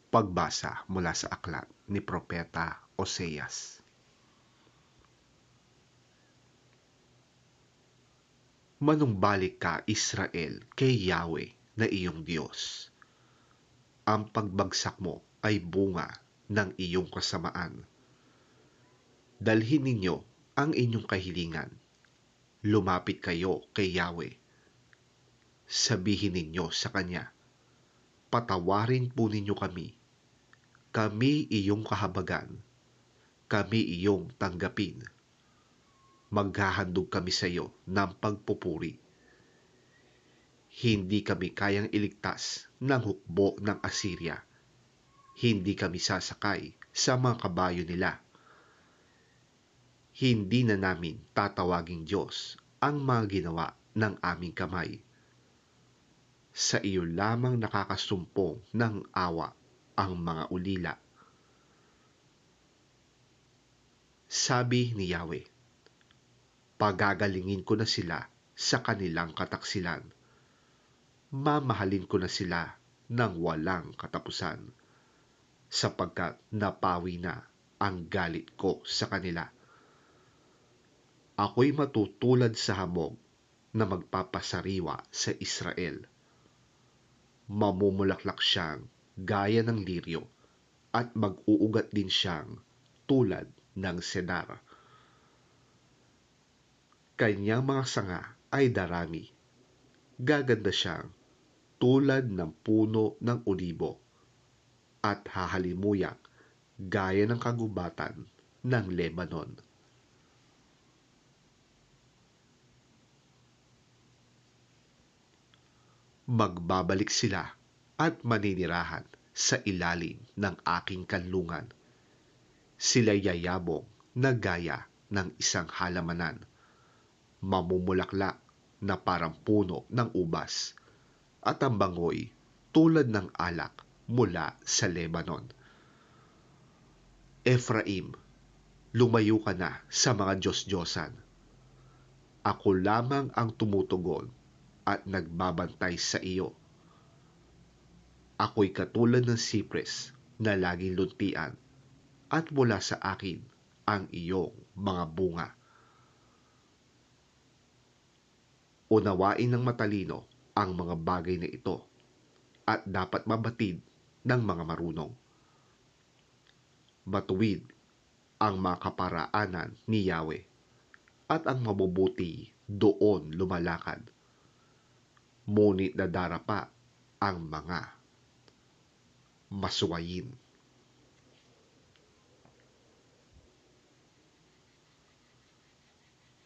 Pagbasa mula sa aklat ni Propeta Oseas. Manumbalik ka, Israel, kay Yahweh na iyong Diyos. Ang pagbagsak mo ay bunga ng iyong kasamaan. Dalhin ninyo ang inyong kahilingan. Lumapit kayo kay Yahweh. Sabihin ninyo sa Kanya, patawarin po ninyo kami. Kami iyong kahabagan. Kami iyong tanggapin. Maghahandog kami sa iyo ng pagpupuri. Hindi kami kayang iligtas ng hukbo ng Assyria. Hindi kami sasakay sa mga kabayo nila. Hindi na namin tatawaging Diyos ang mga ginawa ng aming kamay. Sa iyo lamang nakakasumpong ng awa ang mga ulila. Sabi ni Yahweh, pagagalingin ko na sila sa kanilang kataksilan. Mamahalin ko na sila ng walang katapusan, sapagkat napawi na ang galit ko sa kanila. Ako'y matutulad sa hamog na magpapasariwa sa Israel. Mamumulaklak siyang gaya ng liryo at mag-uugat din siyang tulad ng cedar. Kanyang mga sanga ay darami. Gaganda siyang tulad ng puno ng olibo at hahalimuyak gaya ng kagubatan ng Lebanon. Magbabalik sila at maninirahan sa ilalim ng aking kanlungan. Sila yayabong na gaya ng isang halamanan, mamumulaklak na parang puno ng ubas, at ang bangoy tulad ng alak mula sa Lebanon. Ephraim, lumayo ka na sa mga Diyos-Diyosan. Ako lamang ang tumutugon at nagbabantay sa iyo. Ako'y katulad ng sipres na laging luntian, at mula sa akin ang iyong mga bunga. Unawain ng matalino ang mga bagay na ito, at dapat mabatid ng mga marunong. Matuwid ang mga kaparaanan ni Yahweh, at ang mabubuti doon lumalakad. Ngunit nadarapa ang mga masuwayin.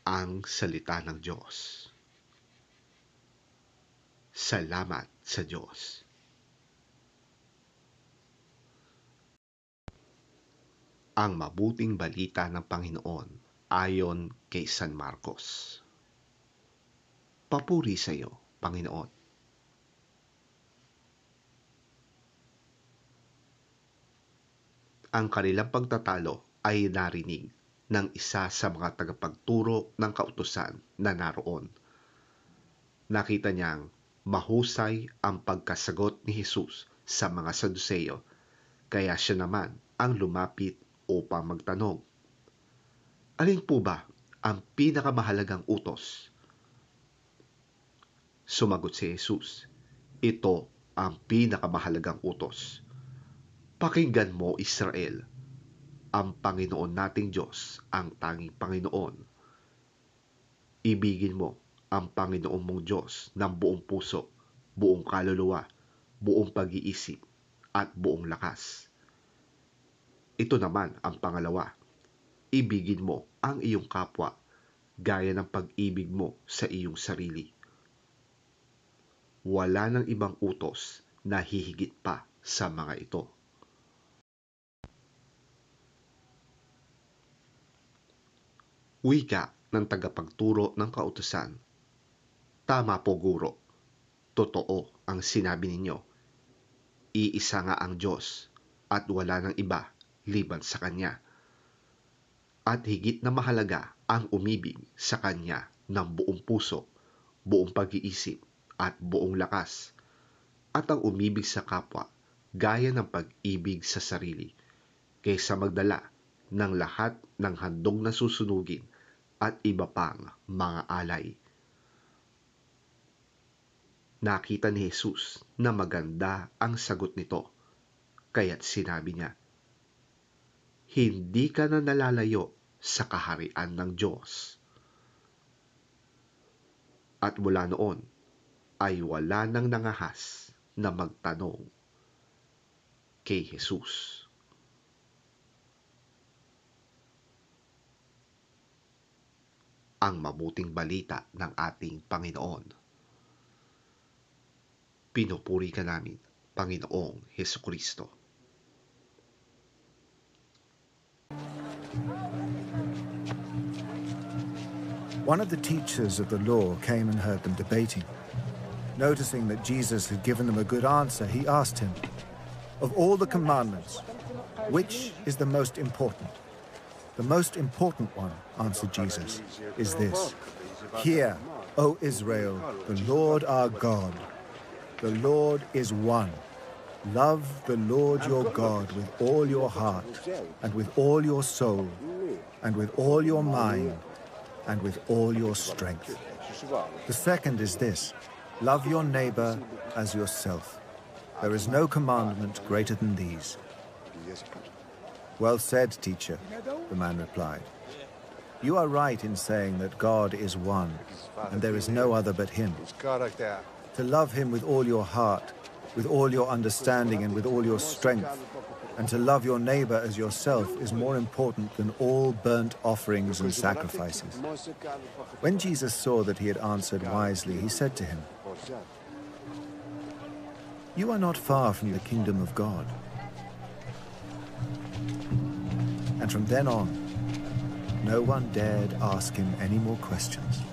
Ang salita ng Diyos. Salamat sa Diyos. Ang mabuting balita ng Panginoon ayon kay San Marcos. Papuri sa iyo, Panginoon. Ang kanilang pagtatalo ay narinig ng isa sa mga tagapagturo ng kautusan na naroon. Nakita niyang mahusay ang pagkasagot ni Jesus sa mga Saduseyo, kaya siya naman ang lumapit upang magtanong. Alin po ba ang pinakamahalagang utos? Sumagot si Jesus, ito ang pinakamahalagang utos. Pakinggan mo, Israel, ang Panginoon nating Diyos, ang tanging Panginoon. Ibigin mo ang Panginoon mong Diyos ng buong puso, buong kaluluwa, buong pag-iisip, at buong lakas. Ito naman ang pangalawa, ibigin mo ang iyong kapwa, gaya ng pag-ibig mo sa iyong sarili. Wala nang ibang utos na hihigit pa sa mga ito. Wika ng tagapagturo ng kautusan. Tama po, guro. Totoo ang sinabi ninyo. Iisa nga ang Diyos at wala nang iba liban sa Kanya. At higit na mahalaga ang umibig sa Kanya ng buong puso, buong pag-iisip at buong lakas. At ang umibig sa kapwa gaya ng pag-ibig sa sarili, kaysa magdala ng lahat ng handog na susunugin at iba pang mga alay. Nakita ni Jesus na maganda ang sagot nito, kaya't sinabi niya, "Hindi ka na nalalayo sa kaharian ng Diyos." At mula noon ay wala nang nangahas na magtanong kay Jesus. Ang mabuting balita ng ating Panginoon. Pinupuri ka namin, Panginoong Hesukristo. One of the teachers of the law came and heard them debating. Noticing that Jesus had given them a good answer, he asked him, "Of all the commandments, which is the most important?" "The most important one," answered Jesus, "is this: Hear, O Israel, the Lord our God. The Lord is one. Love the Lord your God with all your heart, and with all your soul, and with all your mind, and with all your strength. The second is this: love your neighbor as yourself. There is no commandment greater than these." "Well said, teacher," the man replied. "You are right in saying that God is one, and there is no other but him. To love him with all your heart, with all your understanding, and with all your strength, and to love your neighbor as yourself is more important than all burnt offerings and sacrifices." When Jesus saw that he had answered wisely, he said to him, "You are not far from the kingdom of God." And from then on, no one dared ask him any more questions.